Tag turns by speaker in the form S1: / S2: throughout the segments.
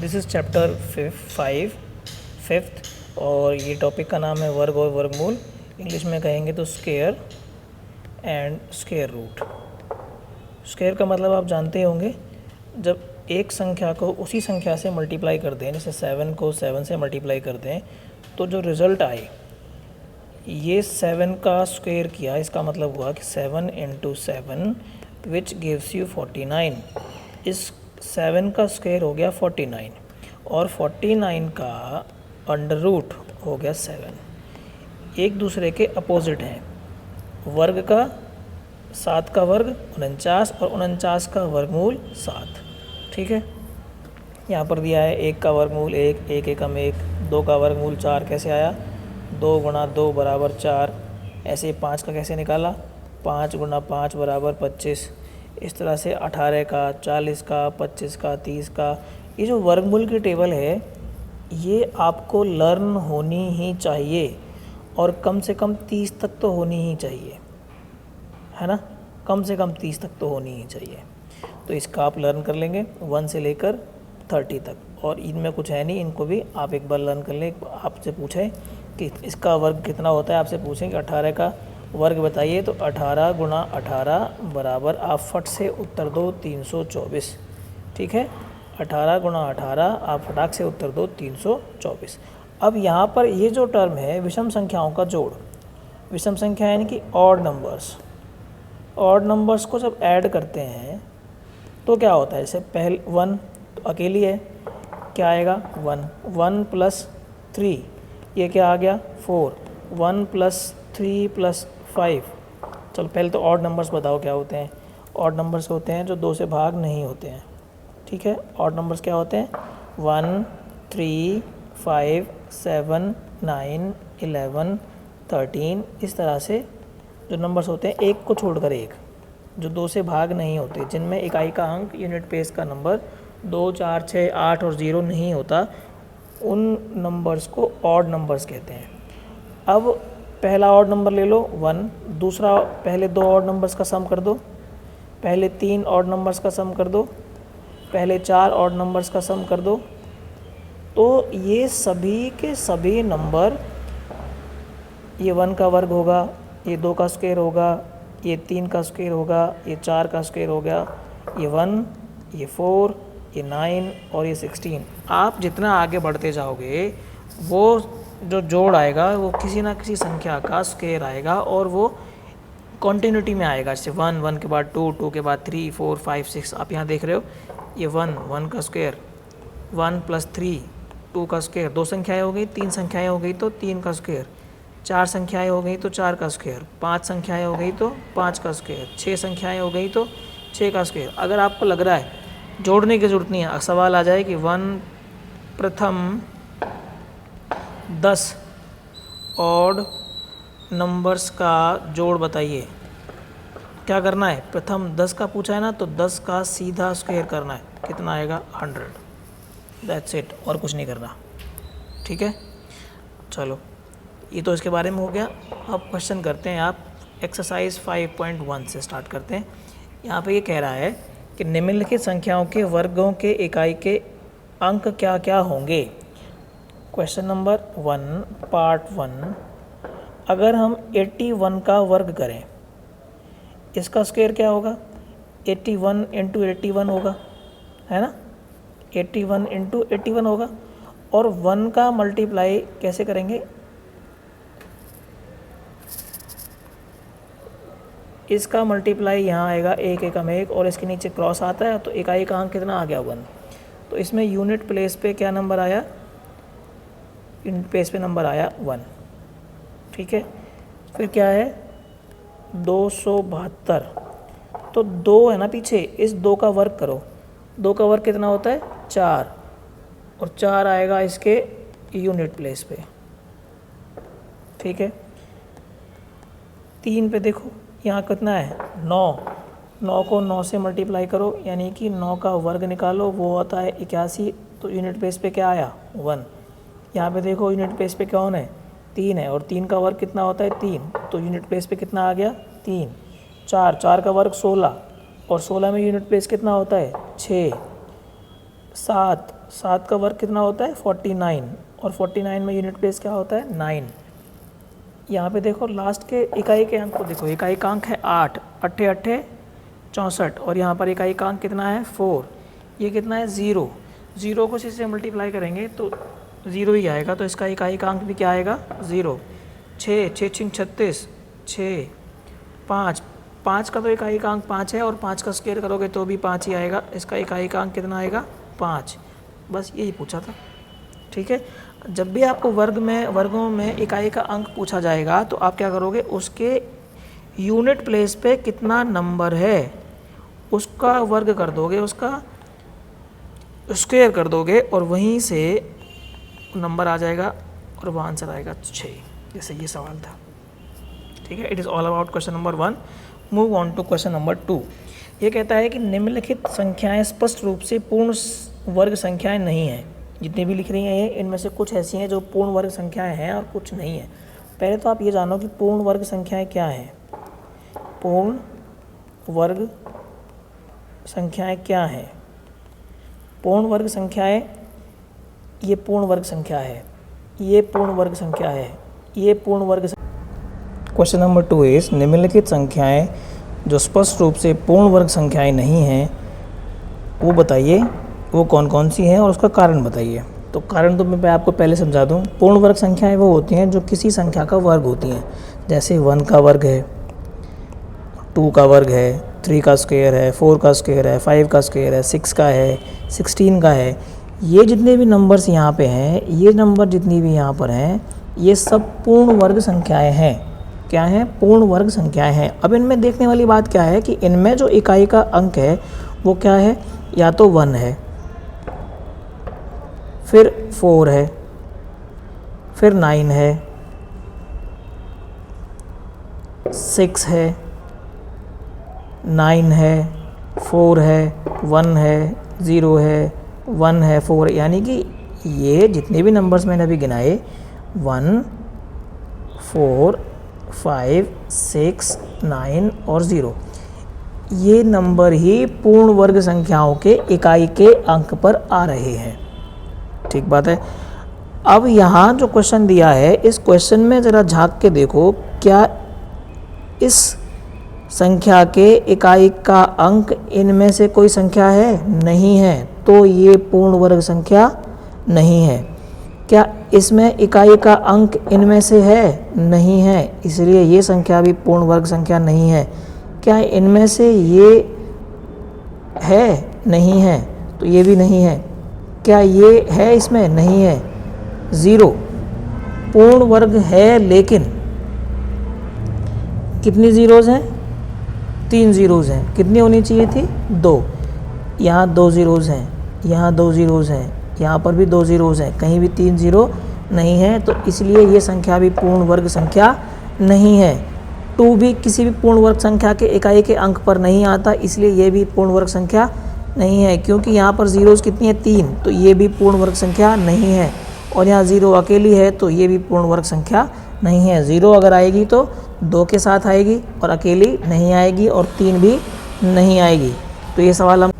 S1: This is chapter 5 और ये topic का नाम है वर्ग और वर्गमूल। इंग्लिश में कहेंगे तो square and square root. Square का मतलब आप जानते होंगे, जब एक संख्या को उसी संख्या से मल्टीप्लाई कर दें, जैसे 7 को 7 से मल्टीप्लाई कर दें तो जो रिज़ल्ट आए, ये 7 का स्क्वायर किया, इसका मतलब हुआ कि 7 इंटू 7 विच गिव्स यू 49। इस 7 का स्क्वायर हो गया 49 और 49 का अंडर रूट हो गया 7। एक दूसरे के अपोजिट हैं। वर्ग का 7 का वर्ग 49 और 49 का वर्गमूल 7। ठीक है, यहाँ पर दिया है 1 का वर्गमूल 1, 1 एकम 1, 2 का वर्गमूल 4 कैसे आया, 2 गुणा 2 बराबर 4। ऐसे 5 का कैसे निकाला, 5 गुणा 5 बराबर 25। इस तरह से 18 का, 40 का, 25 का, 30 का। ये जो वर्गमूल की टेबल है ये आपको लर्न होनी ही चाहिए और कम से कम 30 तक तो होनी ही चाहिए, है ना। कम से कम 30 तक तो होनी ही चाहिए। तो इसका आप लर्न कर लेंगे 1 से लेकर 30 तक। और इनमें कुछ है नहीं, इनको भी आप एक बार लर्न कर लें। आपसे पूछें कि इसका वर्ग कितना होता है, आपसे पूछें कि 18 का वर्ग बताइए, तो 18 गुणा 18 बराबर, आप फट से उत्तर दो 324। ठीक है, 18 गुणा 18 आप फटाक से उत्तर दो 324। अब यहाँ पर ये जो टर्म है विषम संख्याओं का जोड़, विषम संख्या यानी कि ऑड नंबर्स। ऑड नंबर्स को जब ऐड करते हैं तो क्या होता है, जैसे पहले 1 तो अकेली है, क्या आएगा 1, 1 प्लस 3, ये क्या आ गया 4, 1 प्लस 3 प्लस 5। चलो पहले तो ऑड नंबर्स बताओ क्या होते हैं। ऑड नंबर्स होते हैं जो 2 से भाग नहीं होते हैं। ठीक है, ऑड नंबर्स क्या होते हैं, 1, 3, 5, 7, 9, 11, 13। इस तरह से जो नंबर्स होते हैं, एक को छोड़कर एक, जो 2 से भाग नहीं होते, जिनमें इकाई का अंक यूनिट प्लेस का नंबर 2, 4, 6, 8 और 0 नहीं होता, उन नंबर्स को ऑड नंबर्स कहते हैं। अब पहला ऑड नंबर ले लो 1, दूसरा पहले 2 ऑड नंबर्स का सम कर दो, पहले 3 ऑड नंबर्स का सम कर दो, पहले 4 ऑड नंबर्स का सम कर दो। तो ये सभी के सभी नंबर, ये 1 का वर्ग होगा, ये 2 का स्क्वायर होगा, ये 3 का स्क्वायर होगा, ये 4 का स्क्वायर होगा, ये 1, ये 4, ये 9 और ये 16। आप जितना आगे बढ़ते जाओगे वो जो जोड़ आएगा वो किसी ना किसी संख्या का स्क्वायर आएगा और वो कॉन्टिन्यूटी में आएगा। जैसे 1, 1 के बाद 2, 2 के बाद 3, 4, 5, 6। आप यहाँ देख रहे हो, ये 1, 1 का स्क्वायर, 1 प्लस 3, 2 का स्क्वायर, 2 संख्याएँ हो गई, 3 संख्याएँ हो गई तो 3 का स्क्वायर, 4 संख्याएँ हो गई तो 4 का स्क्वायर, 5 संख्याएँ हो गई तो 5 का स्क्वायर, 6 संख्याएँ हो गई तो 6 का स्क्वायर। अगर आपको लग रहा है जोड़ने की ज़रूरत नहीं है, सवाल आ जाए कि प्रथम 10 ऑड नंबर्स का जोड़ बताइए, क्या करना है, प्रथम 10 का पूछा है ना, तो 10 का सीधा स्क्वायर करना है, कितना आएगा 100। दैट्स इट, और कुछ नहीं करना। ठीक है, चलो ये तो इसके बारे में हो गया। अब क्वेश्चन करते हैं, आप एक्सरसाइज 5.1 से स्टार्ट करते हैं। यहाँ पे ये कह रहा है कि निम्नलिखित संख्याओं के वर्गों के इकाई के अंक क्या क्या होंगे। क्वेश्चन नंबर 1 पार्ट 1, अगर हम 81 का वर्ग करें, इसका स्क्वायर क्या होगा, 81 इंटू 81 होगा, है ना, 81 इंटू 81 होगा। और 1 का मल्टीप्लाई कैसे करेंगे, इसका मल्टीप्लाई यहाँ आएगा 1 एकम 1 और इसके नीचे क्रॉस आता है, तो इकाई का अंक कितना आ गया 1। तो इसमें यूनिट प्लेस पे क्या नंबर आया, यूनिट प्लेस पे नंबर आया 1। ठीक है, फिर क्या है 272, तो 2 है ना पीछे, इस 2 का वर्ग करो, 2 का वर्ग कितना होता है 4, और 4 आएगा इसके यूनिट प्लेस पे। ठीक है, 3 पे देखो यहाँ कितना है 9, 9 को 9 से मल्टीप्लाई करो, यानी कि 9 का वर्ग निकालो, वो होता है 81, तो यूनिट प्लेस पे क्या आया 1। यहाँ पे देखो यूनिट प्लेस पे कौन है 3 है, और 3 का वर्ग कितना होता है 3, तो यूनिट प्लेस पे कितना आ गया 3। 4, 4 का वर्ग 16, और 16 में यूनिट प्लेस कितना होता है 6। 7, 7 का वर्ग कितना होता है 49, और 49 में यूनिट प्लेस क्या होता है 9। यहाँ पे देखो लास्ट के इकाई के अंक को देखो, इकाई का अंक है 8, 8 8 64, और यहाँ पर इकाई का अंक कितना है 4, ये कितना है 0। 0 को इसी से मल्टीप्लाई करेंगे तो 0 ही आएगा, तो इसका इकाई का अंक भी क्या आएगा 0। 6 6 6 36, 6 5 5 का तो इकाई का अंक 5 है, और 5 का स्क्वायर करोगे तो भी 5 ही आएगा, इसका इकाई का अंक कितना आएगा 5। बस यही पूछा था, ठीक है। जब भी आपको वर्गों में इकाई का अंक पूछा जाएगा तो आप क्या करोगे, उसके यूनिट प्लेस पे कितना नंबर है उसका वर्ग कर दोगे, उसका स्क्वायर कर दोगे, और वहीं से नंबर आ जाएगा और वह आंसर आएगा 6। जैसे ये सवाल था, ठीक है। It is all about question number 1। Move on to question number 2। ये कहता है कि निम्नलिखित संख्याएं स्पष्ट रूप से पूर्ण वर्ग संख्याएं नहीं हैं। जितनी भी लिख रही हैं ये, इनमें से कुछ ऐसी हैं जो पूर्ण वर्ग संख्याएं हैं और कुछ नहीं है। पहले तो आप ये जानो कि पूर्ण वर्ग संख्याएं क्या हैं। पूर्ण वर्ग संख्याएं क्या हैं? पूर्ण वर्ग संख्याएं, ये पूर्ण वर्ग संख्या है, ये पूर्ण वर्ग संख्या है, ये पूर्ण वर्ग। क्वेश्चन नंबर 2 इज निम्नलिखित संख्याएं जो स्पष्ट रूप से पूर्ण वर्ग संख्याएं नहीं हैं वो बताइए, वो कौन कौन सी हैं और उसका कारण बताइए। तो कारण तो मैं आपको पहले समझा दूं। पूर्ण वर्ग संख्याएं वो होती हैं जो किसी संख्या का वर्ग होती हैं, जैसे 1 का वर्ग है, 2 का वर्ग है, 3 का स्क्वायर है, 4 का स्क्वायर है, 5 का स्क्वायर है, 6 का है, 16 का है। ये जितने भी नंबर्स यहाँ पे हैं, ये नंबर जितनी भी यहाँ पर हैं, ये सब पूर्ण वर्ग संख्याएं हैं। क्या हैं? पूर्ण वर्ग संख्याएं हैं। अब इनमें देखने वाली बात क्या है कि इनमें जो इकाई का अंक है वो क्या है, या तो 1 है, फिर 4 है, फिर 9 है, 6 है, 9 है, 4 है, 1 है, 0 है, 1 है, 4, यानी कि ये जितने भी नंबर्स मैंने अभी गिनाए 1, 4, 5, 6, 9 और 0, ये नंबर ही पूर्ण वर्ग संख्याओं के इकाई के अंक पर आ रहे हैं। ठीक बात है। अब यहाँ जो क्वेश्चन दिया है, इस क्वेश्चन में ज़रा झांक के देखो, क्या इस संख्या के इकाई का अंक इनमें से कोई संख्या है? नहीं है, तो ये पूर्ण वर्ग संख्या नहीं है। क्या इसमें इकाई का अंक इनमें से है? नहीं है, इसलिए ये संख्या भी पूर्ण वर्ग संख्या नहीं है। क्या इनमें से ये है? नहीं है, तो ये भी नहीं है। क्या ये है इसमें? नहीं है। 0 पूर्ण वर्ग है, लेकिन कितनी ज़ीरोज़ हैं? 3 ज़ीरोज़ हैं। कितनी होनी चाहिए थी? 2। यहाँ 2 ज़ीरोज़ हैं, यहाँ 2 ज़ीरोज़ हैं, यहाँ पर भी 2 ज़ीरोज़ हैं, कहीं भी 3 ज़ीरो नहीं है, तो इसलिए ये संख्या भी पूर्ण वर्ग संख्या नहीं है। 2 भी किसी भी पूर्ण वर्ग संख्या के इकाई के अंक पर नहीं आता, इसलिए ये भी पूर्ण वर्ग संख्या नहीं है। क्योंकि यहाँ पर ज़ीरोज़ कितनी है? 3, तो ये भी पूर्ण वर्ग संख्या नहीं है। और यहाँ 0 अकेली है, तो ये भी पूर्ण वर्ग संख्या नहीं है। 0 अगर आएगी तो 2 के साथ आएगी, और अकेली नहीं आएगी, और 3 भी नहीं आएगी। तो ये सवाल हम,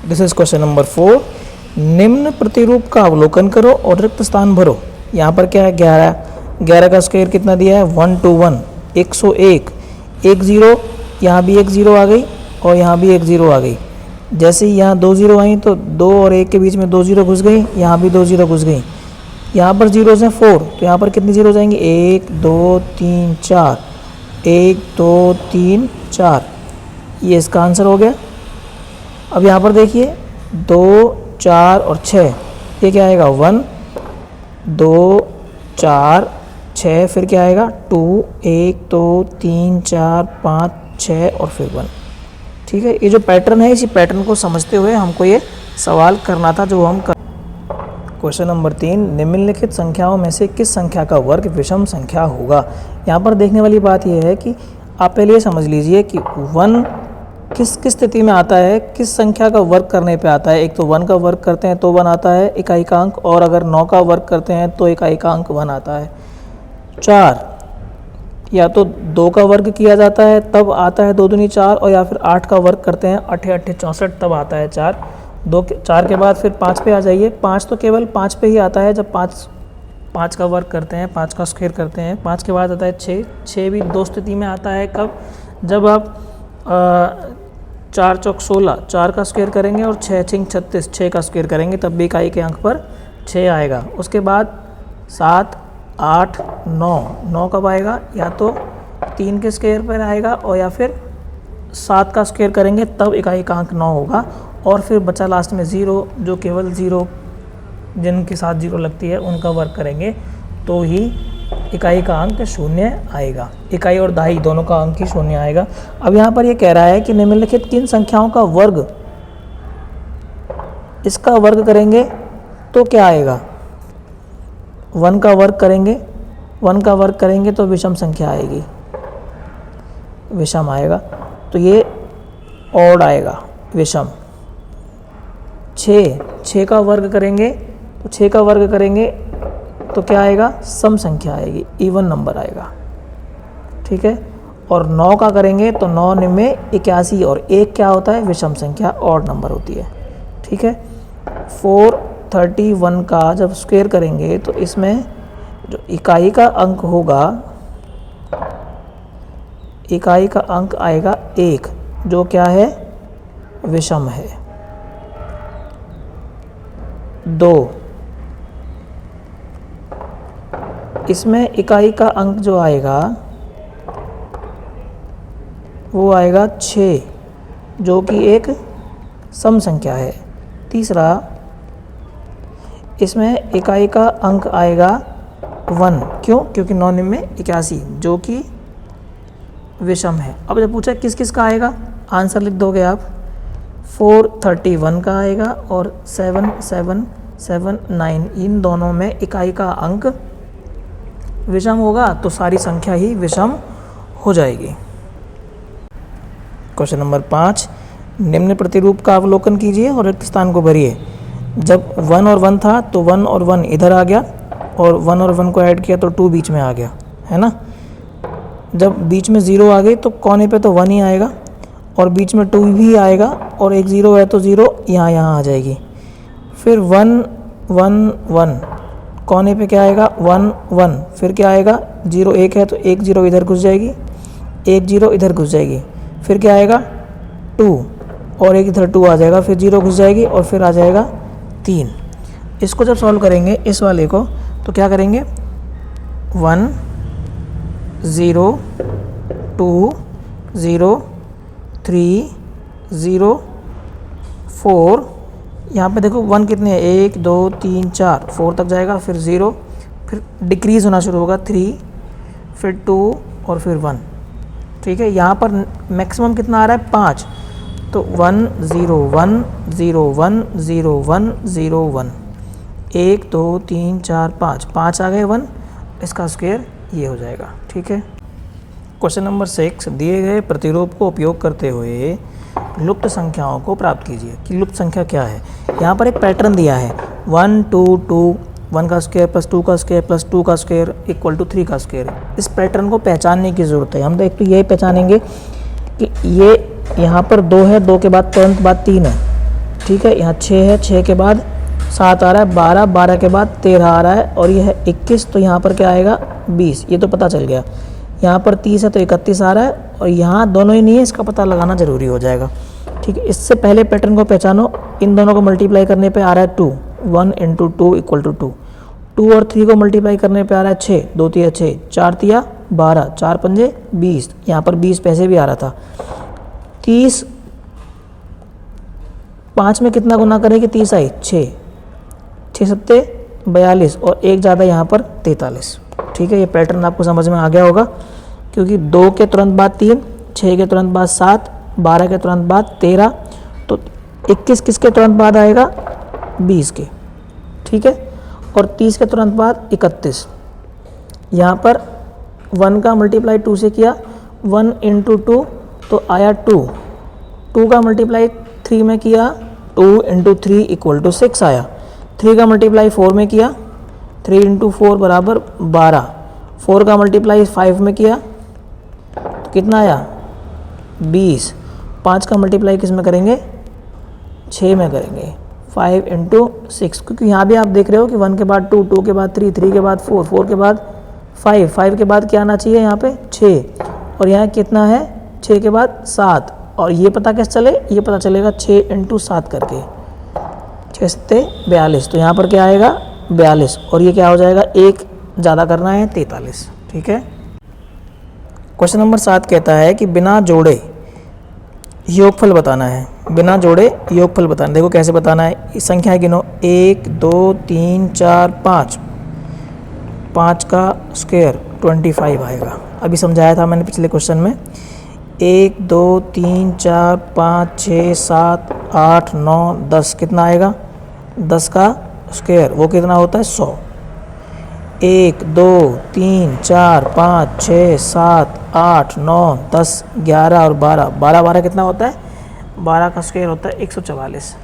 S1: दिस इज क्वेश्चन नंबर 4। निम्न प्रतिरूप का अवलोकन करो और रिक्त स्थान भरो। यहाँ पर क्या है? 11। 11 का स्क्वायर कितना दिया है? 121, 101। 1 0, यहाँ भी 1 0 आ गई, और यहाँ भी 1 0 आ गई। जैसे ही यहाँ 2 0 आई तो 2 और 1 के बीच में 2 0 घुस गई, यहाँ भी 2 0 घुस गई। यहाँ पर जीरोज़ हैं 4, तो यहाँ पर कितनी जीरो जाएंगी? 1 2 3 4, 1 2 3 4, ये इसका आंसर हो गया। अब यहाँ पर देखिए 2 4 और 6, ये क्या आएगा? 1 2 4 6, फिर क्या आएगा? 2 1 2 3 4 5 6 और फिर 1। ठीक है, ये जो पैटर्न है, इसी पैटर्न को समझते हुए हमको ये सवाल करना था जो हम कर। क्वेश्चन नंबर 3, निम्नलिखित संख्याओं में से किस संख्या का वर्ग विषम संख्या होगा? यहाँ पर देखने वाली बात यह है कि आप पहले ये समझ लीजिए कि 1 किस किस स्थिति में आता है, किस संख्या का वर्ग करने पे आता है। एक तो 1 का वर्ग करते हैं तो 1 आता है इकाई का अंक, और अगर 9 का वर्ग करते हैं तो इकाई का अंक 1 आता है। 4, या तो 2 का वर्ग किया जाता है तब आता है 2 दूनी 4, और या फिर 8 का वर्ग करते हैं 8 8 64 तब आता है 4। 4 के बाद फिर 5 पे आ जाइए। 5 तो केवल 5 पे ही आता है जब 5 का वर्ग करते हैं, 5 का स्क्वायर करते हैं। 5 के बाद आता है 6 भी 2 स्थिति में आता है। कब? जब आप 4 चौक 16, 4 का स्क्वायर करेंगे और 6 छिंग 36, 6 का स्क्वायर करेंगे तब भी इकाई के अंक पर 6 आएगा। उसके बाद 7, 8, 9 कब आएगा? या तो 3 के स्क्वायर पर आएगा और या फिर 7 का स्क्वायर करेंगे तब इकाई का अंक 9 होगा। और फिर बचा लास्ट में 0, जो केवल 0 जिनके साथ 0 लगती है उनका वर्ग करेंगे तो ही इकाई का अंक 0 आएगा। इकाई और दहाई दोनों का अंक ही 0 आएगा। अब यहाँ पर ये कह रहा है कि निम्नलिखित किन संख्याओं का वर्ग, इसका वर्ग करेंगे तो क्या आएगा? 1 का वर्ग करेंगे, 1 का वर्ग करेंगे तो विषम संख्या आएगी, विषम आएगा। तो ये ऑड आएगा, विषम। 6 का वर्ग करेंगे तो 6 का वर्ग करेंगे तो क्या आएगा? सम संख्या आएगी, इवन नंबर आएगा। ठीक है। और 9 का करेंगे तो 9 निम्मे 81 और 1 क्या होता है? विषम संख्या, ऑड नंबर होती है। ठीक है। 431 का जब स्क्वायर करेंगे तो इसमें जो इकाई का अंक होगा, इकाई का अंक आएगा 1, जो क्या है? विषम है। 2, इसमें इकाई का अंक जो आएगा वो आएगा 6, जो कि एक सम संख्या है। तीसरा, इसमें इकाई का अंक आएगा 1, क्यों? क्योंकि 9 निम्मे 81, जो कि विषम है। अब जब पूछा किस किस का आएगा, आंसर लिख दोगे आप। 431 का आएगा और 7779, इन दोनों में इकाई का अंक विषम होगा तो सारी संख्या ही विषम हो जाएगी। क्वेश्चन नंबर 5, निम्न प्रतिरूप का अवलोकन कीजिए और रिक्त स्थान को भरिए। जब 1 और 1 था तो 1 और 1 इधर आ गया और 1 और 1 को ऐड किया तो 2 बीच में आ गया, है ना। जब बीच में 0 आ गई तो कोने पे तो 1 ही आएगा और बीच में 2 भी आएगा और एक 0 है तो 0 यहाँ आ जाएगी। फिर 1 1 1, कोने पे क्या आएगा? 1 1, फिर क्या आएगा? 0 1 है तो 1 0 इधर घुस जाएगी, 1 0 इधर घुस जाएगी। फिर क्या आएगा? 2 और एक इधर 2 आ जाएगा, फिर 0 घुस जाएगी और फिर आ जाएगा 3। इसको जब सॉल्व करेंगे इस वाले को तो क्या करेंगे? 1 0 2 0 3 0 4, यहाँ पे देखो 1 कितने हैं? 1 2 3 4, 4 तक जाएगा, फिर 0, फिर डिक्रीज़ होना शुरू होगा 3, फिर 2 और फिर 1। ठीक है। यहाँ पर मैक्सिमम कितना आ रहा है? 5, तो 1 0 1 0 1 0 1 0 1, 1 2 3 4 5, 5 आ गए 1, इसका स्क्वायर ये हो जाएगा। ठीक है। क्वेश्चन नंबर 6, दिए गए प्रतिरूप को उपयोग करते हुए लुप्त संख्याओं को प्राप्त कीजिए कि लुप्त संख्या क्या है। यहाँ पर एक पैटर्न दिया है 1 2 2, 1 का स्क्वायर प्लस 2 का स्क्वायर प्लस 2 का स्क्वायर इक्वल टू 3 का स्क्वायर। इस पैटर्न को पहचानने की ज़रूरत है। हम तो एक तो यही पहचानेंगे कि ये यहाँ पर 2 है, 2 के बाद तुरंत बाद 3 है। ठीक है। यहाँ 6 है, 6 के बाद 7 आ रहा है, 12, 12 के बाद 13 आ रहा है और ये है 21, तो यहाँ पर क्या आएगा? 20, ये तो पता चल गया। यहाँ पर 30 है तो 31 आ रहा है और यहाँ दोनों ही नहीं है, इसका पता लगाना ज़रूरी हो जाएगा। ठीक है। इससे पहले पैटर्न को पहचानो। इन दोनों को मल्टीप्लाई करने पे आ रहा है 2, 1 × 2 = 2। 2 और 3 को मल्टीप्लाई करने पे आ रहा है 6, 2 3 6, 4 3 12, 4 5 20, यहाँ पर 20 पैसे भी आ रहा था। 30 5 में कितना गुना करेंगे? 30 आई 6, 6 7 42 और एक ज़्यादा यहाँ पर 43। ठीक है। ये पैटर्न आपको समझ में आ गया होगा, क्योंकि 2 के तुरंत बाद 3, 6 के तुरंत बाद 7, 12 के तुरंत बाद 13, तो 21 किसके तुरंत बाद आएगा? 20 के। ठीक है। और 30 के तुरंत बाद 31। यहाँ पर 1 का मल्टीप्लाई 2 से किया, 1 × 2 तो आया 2, 2 का मल्टीप्लाई 3 में किया, 2 × 3 = 6 आया। 3 का मल्टीप्लाई 4 में किया, 3 × 4 = 12। 4 का मल्टीप्लाई 5 में किया तो कितना आया? 20। 5 का मल्टीप्लाई किस में करेंगे? 6 में करेंगे 5 इंटू 6, क्योंकि यहाँ भी आप देख रहे हो कि 1 के बाद 2, 2 के बाद 3, 3 के बाद 4, 4 के बाद 5, 5 के बाद क्या आना चाहिए यहाँ पे 6, और यहाँ कितना है 6 के बाद 7, और ये पता कैसे चले, ये पता चलेगा 6 इंटू 7 करके, 6 सत्ते 42, तो यहाँ पर क्या आएगा 42, और ये क्या हो जाएगा, एक ज़्यादा करना है 43। ठीक है। क्वेश्चन नंबर 7 कहता है कि बिना जोड़े योगफल बताना है, बिना जोड़े योगफल बताना। देखो कैसे बताना है, इस संख्या गिनो 1 2 3 4 5, 5 का स्क्वायर 25 आएगा। अभी समझाया था मैंने पिछले क्वेश्चन में। 1 2 3 4 5 6 7 8 9 10, कितना आएगा 10 का स्क्वायर, वो कितना होता है 100। 1 2 3 4 5 6 7 8 9 10 11 और 12, 12 12 कितना होता है, 12 का स्क्वायर होता है 144।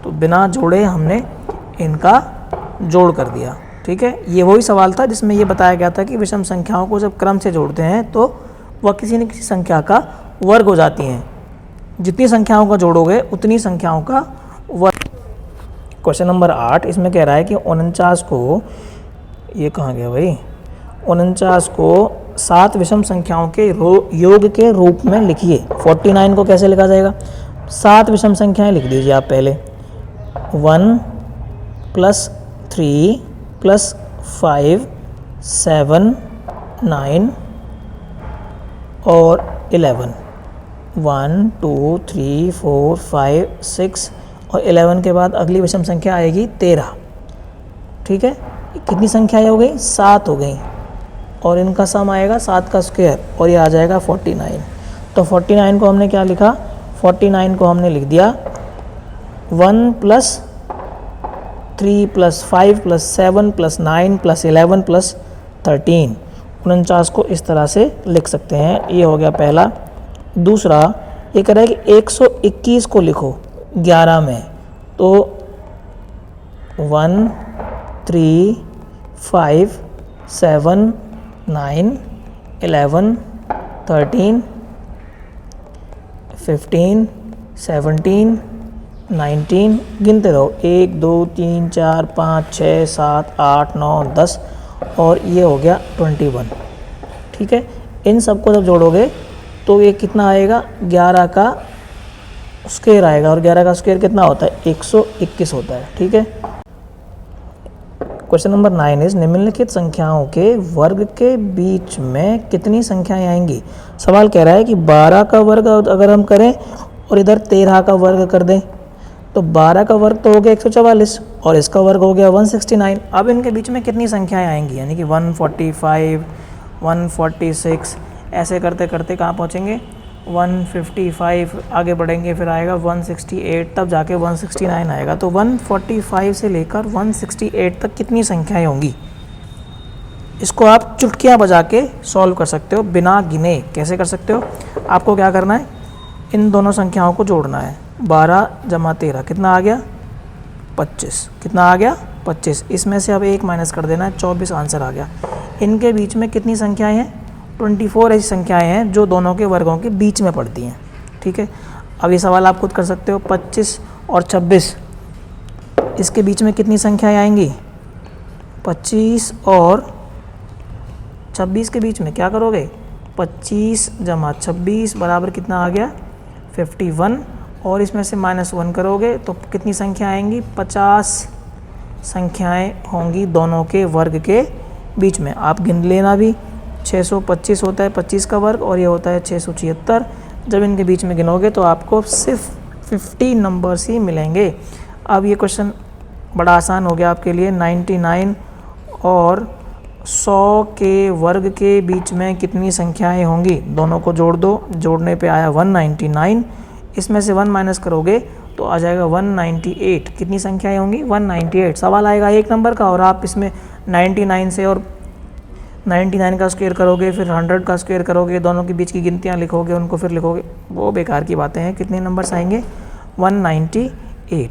S1: तो बिना जोड़े हमने इनका जोड़ कर दिया। ठीक है। ये वही सवाल था जिसमें ये बताया गया था कि विषम संख्याओं को जब क्रम से जोड़ते हैं तो वह किसी न किसी संख्या का वर्ग हो जाती हैं। जितनी संख्याओं का जोड़ोगे उतनी संख्याओं का वर्ग। क्वेश्चन नंबर 8 इसमें कह रहा है कि 49 को, ये कहाँ गया भाई, 49 को 7 विषम संख्याओं के योग के रूप में लिखिए। 49 को कैसे लिखा जाएगा, 7 विषम संख्याएं लिख दीजिए आप पहले। 1 + 3 + 5 7 9 और 11। 1 2 3 4 5 6 और 11 के बाद अगली विषम संख्या आएगी 13। ठीक है। कितनी संख्याएं हो गई, 7 हो गई, और इनका सम आएगा 7 का स्क्वायर, और ये आ जाएगा 49। तो 49 को हमने क्या लिखा, 49 को हमने लिख दिया 1 + 3 + 5 + 7 + 9 + 11 + 13। 49 को इस तरह से लिख सकते हैं। ये हो गया पहला। दूसरा ये कह रहा है कि 121 को लिखो 11 में, तो 1 3 5 7 9 11 13 15 17 19, गिनते रहो 1 2 3 4 5 6 7 8 9 10, और ये हो गया 21। ठीक है। इन सबको जब जोड़ोगे तो ये कितना आएगा, 11 का स्क्वायर आएगा, और 11 का स्क्वायर कितना होता है 121 होता है। ठीक है। क्वेश्चन नंबर 9 इज निम्नलिखित संख्याओं के वर्ग के बीच में कितनी संख्याएं आएंगी। सवाल कह रहा है कि 12 का वर्ग अगर हम करें और इधर 13 का वर्ग कर दें तो 12 का वर्ग तो हो गया 144 और इसका वर्ग हो गया 169। अब इनके बीच में कितनी संख्याएं आएंगी, यानी कि 145 146, ऐसे करते करते कहाँ पहुँचेंगे 155, आगे बढ़ेंगे फिर आएगा 168, तब जाके 169 आएगा। तो 145 से लेकर 168 तक कितनी संख्याएं होंगी, इसको आप चुटकियाँ बजा के सॉल्व कर सकते हो बिना गिने। कैसे कर सकते हो, आपको क्या करना है, इन दोनों संख्याओं को जोड़ना है। 12 + 13 कितना आ गया 25, कितना आ गया 25। इसमें से अब 1 माइनस कर देना है, 24 आंसर आ गया। इनके बीच में कितनी संख्याएं हैं, 24 ऐसी संख्याएं हैं जो दोनों के वर्गों के बीच में पड़ती हैं। ठीक है। अब ये सवाल आप खुद कर सकते हो, 25 और 26 इसके बीच में कितनी संख्याएं आएंगी, 25 और 26 के बीच में क्या करोगे, 25 + 26 बराबर कितना आ गया 51, और इसमें से -1 करोगे तो कितनी संख्या आएंगी, 50 संख्याएं होंगी दोनों के वर्ग के बीच में। आप गिन लेना भी, 625 होता है 25 का वर्ग और ये होता है 676। जब इनके बीच में गिनोगे तो आपको सिर्फ 50 नंबर्स ही मिलेंगे। अब ये क्वेश्चन बड़ा आसान हो गया आपके लिए। 99 और 100 के वर्ग के बीच में कितनी संख्याएं होंगी, दोनों को जोड़ दो, जोड़ने पे आया 199, इसमें से 1 माइनस करोगे तो आ जाएगा 198। कितनी संख्याएं होंगी 198। सवाल आएगा 1 नंबर का और आप इसमें 99 से और 99 का स्क्वायर करोगे, फिर 100 का स्क्वायर करोगे, दोनों के बीच की गिनतियाँ लिखोगे, उनको फिर लिखोगे, वो बेकार की बातें हैं। कितने नंबर्स आएंगे 198।